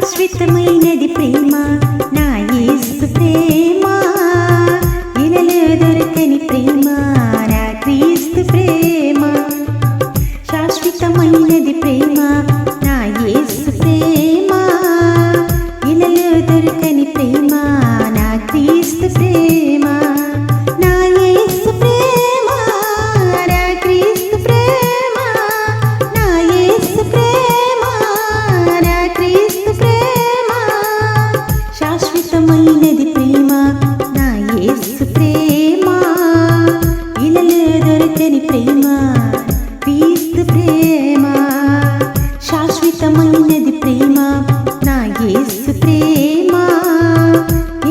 శాశ్వతమైనది ప్రేమ నా యేసు ప్రేమ, ఇలలో దొరకని ప్రేమ నా క్రీస్తు ప్రేమ. శాశ్వతమైనది ప్రేమ నా యేసు ప్రేమ, ఇలలో దొరకని ప్రేమ నా క్రీస్తు ప్రేమ. నా యేసు ప్రేమ నా క్రీస్తు ప్రేమ, నా యేసు ప్రేమ నా క్రీస్తు ప్రేమ. శాశ్వతమైనది ప్రేమ నా యేసు ప్రేమ, ఇలలో దొరకని ప్రేమ క్రీస్తు ప్రేమ. శాశ్వతమైనది ప్రేమ నా యేసు ప్రేమ,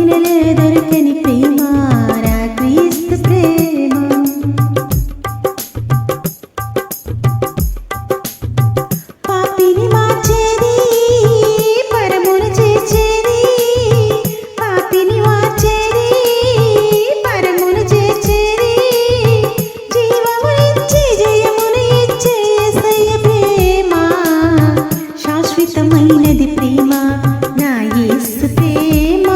ఇలలో దొరకని ప్రేమ నా క్రీస్తు ప్రేమ. పాపిని మార్చేది పరమును చేర్చేది, పాపిని మార్చేది పరమును చేర్చేది, జీవమునిచ్చి జయమును ఇచ్చే యేసయ్య ప్రేమ. శాశ్వతమైనది ప్రేమ నా యేసు ప్రేమ,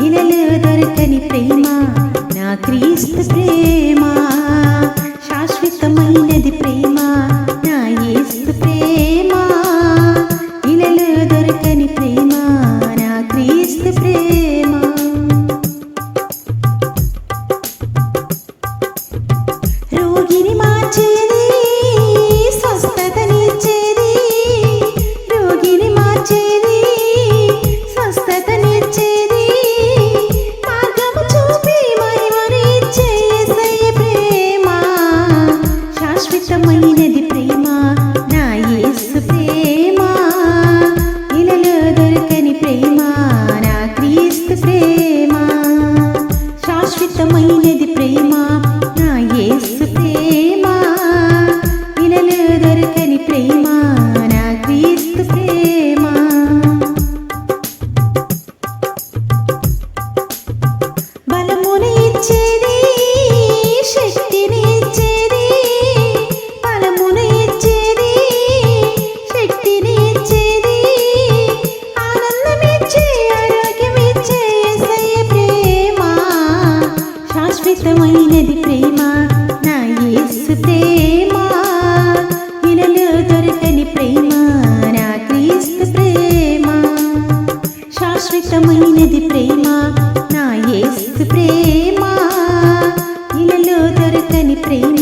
ఇలలో దొరకని ప్రేమ నా క్రీస్తు ప్రేమ. శాశ్వతమైనది ప్రేమ నా యేసు ప్రేమ, ఇలలో దొరకని ప్రేమ నా క్రీస్తు ప్రేమ. రోగిని మార్చేది స్వస్థతనిచ్చేది, రోగిని మార్చేది స్వస్థతనిచ్చేది, మార్గము చూపి మహిమను ఇచ్చే యేసయ్య ప్రేమ. శాశ్వతమైనది ప్రేమ నా యేసు ప్రేమ, ఇలలో దొరకని ప్రేమ నా క్రీస్తు ప్రేమ. శాశ్వతమైనది ప్రేమ నా యేసు ప్రేమ, ఇలలో దొరకని ప్రేమ నా క్రీస్తు ప్రేమ. బలమును ఇచ్చేది శక్తిని ఇచ్చేది, బలమును ఇచ్చేది శక్తిని ఇచ్చేది, ఆనందమిచ్చే ఆరోగ్యమిచ్చే యేసయ్య ప్రేమ. శాశ్వతమైనది ప్రేమ నా యేసు ప్రేమ, ఇలలో దొరకని ప్రేమ నా క్రీస్తు ప్రేమ. శాశ్వతమైనది ప్రేమ నా యేసు ప్రేమ, ఇలలో దొరకని ప్రేమ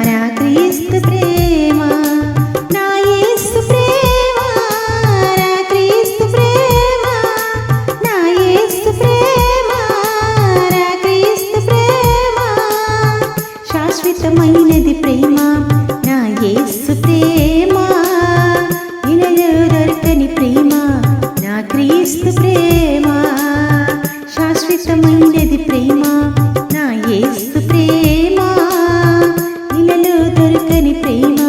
నా క్రీస్తు ప్రేమ. నా యేసు ప్రేమ నా క్రీస్తు ప్రేమ, నా యేసు ప్రేమ నా క్రీస్తు ప్రేమ. శాశ్వతమైనది ప్రేమ నా యేసు ప్రేమ, ఇలలో దొరకని ప్రేమ నా క్రీస్తు ప్రేమ. శాశ్వతమైనది ప్రేమ నా యేసు ప్రేమ, ఇలలో దొరకని ప్రేమ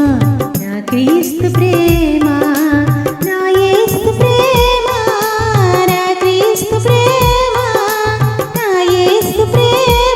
నా క్రీస్తు ప్రేమ. నా యేసు ప్రేమ నా క్రీస్తు ప్రేమ, నా యేసు ప్రేమ